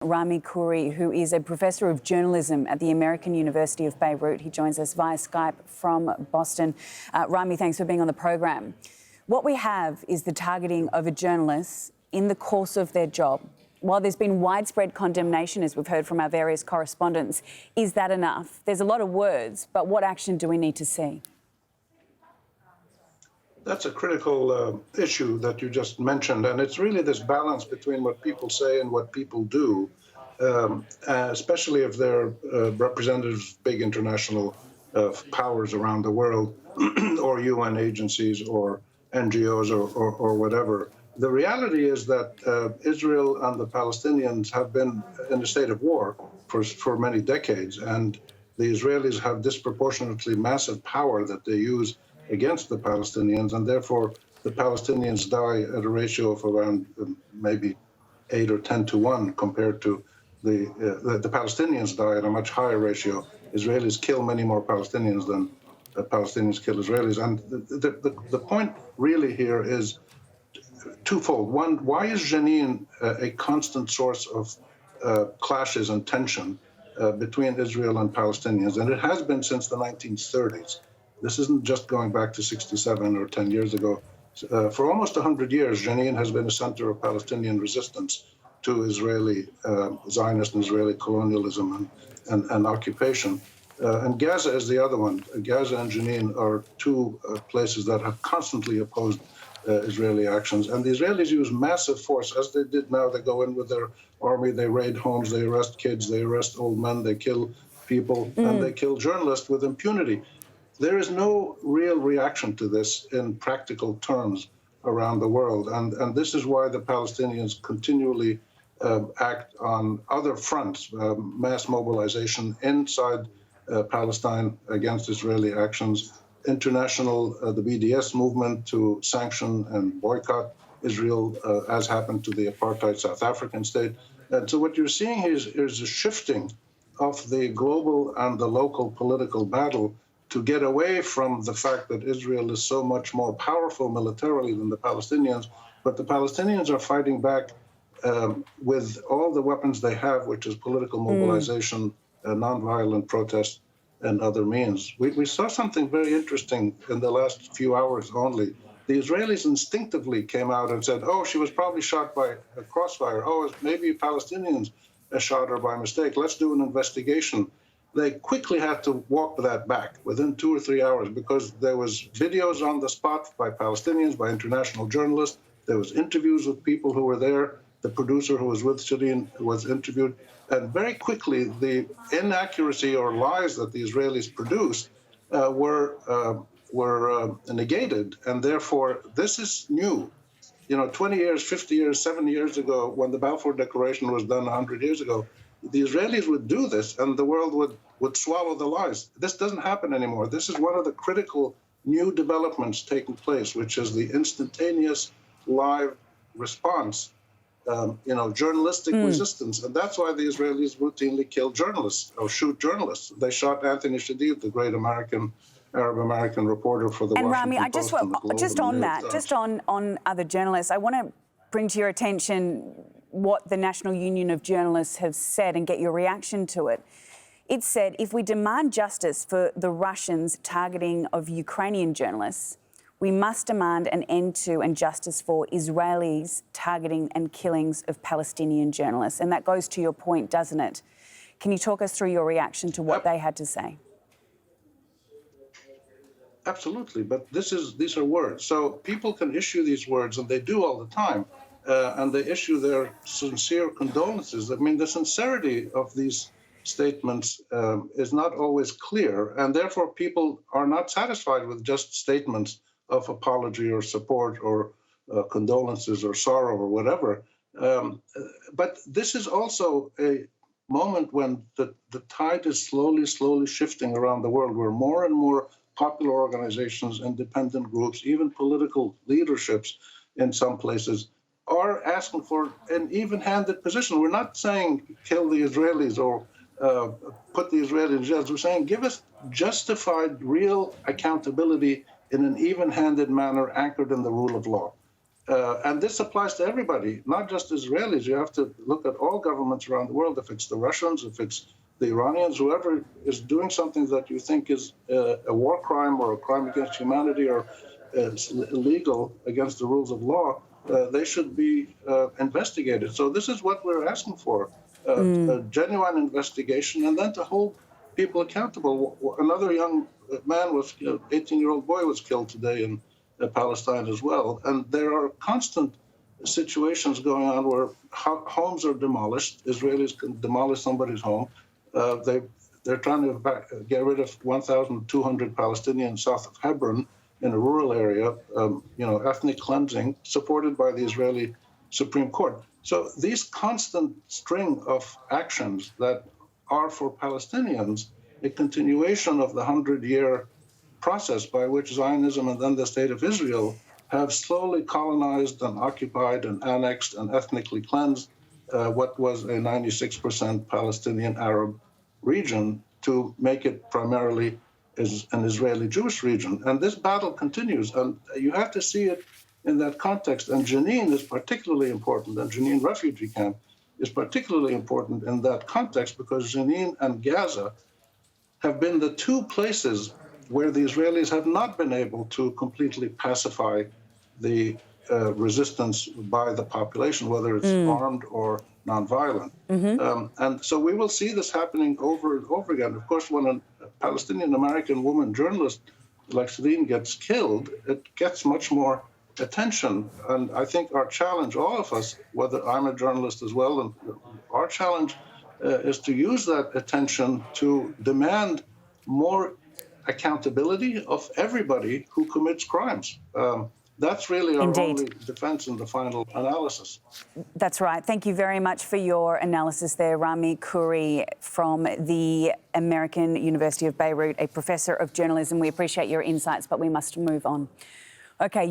Rami Khouri, who is a professor of journalism at the American University of Beirut. He joins us via Skype from Boston. Rami, thanks for being on the program. What we have is the targeting of a journalist in the course of their job. While there's been widespread condemnation, as we've heard from our various correspondents, is that enough? There's a lot of words, but what action do we need to see? That's a critical issue that you just mentioned, and it's really this balance between what people say and what people do, especially if they're representatives of big international powers around the world, or UN agencies, or NGOs, or whatever. The reality is that Israel and the Palestinians have been in a state of war for many decades, and the Israelis have disproportionately massive power that they use against the Palestinians, and therefore the Palestinians die at a ratio of around maybe 8 or 10 to 1 compared to the Palestinians die at a much higher ratio. Israelis kill many more Palestinians than Palestinians kill Israelis. And the point really here is twofold. One, why is Jenin a constant source of clashes and tension between Israel and Palestinians? And it has been since the 1930s. This isn't just going back to 67 or 10 years ago. For almost 100 years, Jenin has been a center of Palestinian resistance to Israeli Zionist and Israeli colonialism and occupation. And Gaza is the other one. Gaza and Jenin are two places that have constantly opposed Israeli actions. And the Israelis use massive force, as they did now. They go in with their army, they raid homes, they arrest kids, they arrest old men, they kill people, and they kill journalists with impunity. There is no real reaction to this in practical terms around the world. And this is why the Palestinians continually act on other fronts, mass mobilization inside Palestine against Israeli actions, the BDS movement to sanction and boycott Israel, as happened to the apartheid South African state. And so what you're seeing is a shifting of the global and the local political battle to get away from the fact that Israel is so much more powerful militarily than the Palestinians, but the Palestinians are fighting back with all the weapons they have, which is political mobilization, nonviolent protest, and other means. We saw something very interesting in the last few hours only. The Israelis instinctively came out and said, oh, she was probably shot by a crossfire. Oh, maybe Palestinians shot her by mistake. Let's do an investigation. They quickly had to walk that back within 2 or 3 hours, because there was videos on the spot by Palestinians, by international journalists. There was interviews with people who were there. The producer who was with Shireen was interviewed. And very quickly, the inaccuracy or lies that the Israelis produced were negated. And therefore, this is new. 20 years, 50 years, 70 years ago, when the Balfour Declaration was done 100 years ago, the Israelis would do this and the world would swallow the lies. This doesn't happen anymore. This is one of the critical new developments taking place, which is the instantaneous live response, journalistic resistance. And that's why the Israelis routinely kill journalists or shoot journalists. They shot Anthony Shadid, the great Arab-American reporter for the Washington Rami, Post. just on that, just on other journalists, I want to bring to your attention what the National Union of Journalists have said and get your reaction to it. It said, if we demand justice for the Russians' targeting of Ukrainian journalists, we must demand an end to and justice for Israelis' targeting and killings of Palestinian journalists. And that goes to your point, doesn't it? Can you talk us through your reaction to what they had to say? Absolutely, but these are words. So people can issue these words, and they do all the time. And they issue their sincere condolences. I mean, the sincerity of these statements is not always clear, and therefore people are not satisfied with just statements of apology or support or condolences or sorrow or whatever. But this is also a moment when the tide is slowly shifting around the world, where more and more popular organizations, independent groups, even political leaderships in some places are asking for an even-handed position. We're not saying kill the Israelis or put the Israelis in jail. We're saying give us justified, real accountability in an even-handed manner anchored in the rule of law. And this applies to everybody, not just Israelis. You have to look at all governments around the world. If it's the Russians, if it's the Iranians, whoever is doing something that you think is a war crime or a crime against humanity or is illegal against the rules of law, they should be investigated. So this is what we're asking for, a genuine investigation, and then to hold people accountable. Another young man was, 18-year-old boy was killed today in Palestine as well. And there are constant situations going on where homes are demolished. Israelis can demolish somebody's home. They're trying to get rid of 1,200 Palestinians south of Hebron in a rural area, ethnic cleansing, supported by the Israeli Supreme Court. So these constant string of actions that are for Palestinians a continuation of the 100-year process by which Zionism and then the State of Israel have slowly colonized and occupied and annexed and ethnically cleansed what was a 96% Palestinian Arab region to make it primarily an Israeli Jewish region. And this battle continues, and you have to see it in that context. And Jenin is particularly important, and Jenin refugee camp is particularly important in that context because Jenin and Gaza have been the two places where the Israelis have not been able to completely pacify the resistance by the population, whether it's armed or nonviolent. And so we will see this happening over and over again. Of course, when a Palestinian-American woman journalist like Shireen gets killed, it gets much more attention. And I think our challenge, all of us, whether I'm a journalist as well, and our challenge is to use that attention to demand more accountability of everybody who commits crimes. That's really our only defense in the final analysis. That's right. Thank you very much for your analysis there, Rami Khouri from the American University of Beirut, a professor of journalism. We appreciate your insights, but we must move on. Okay.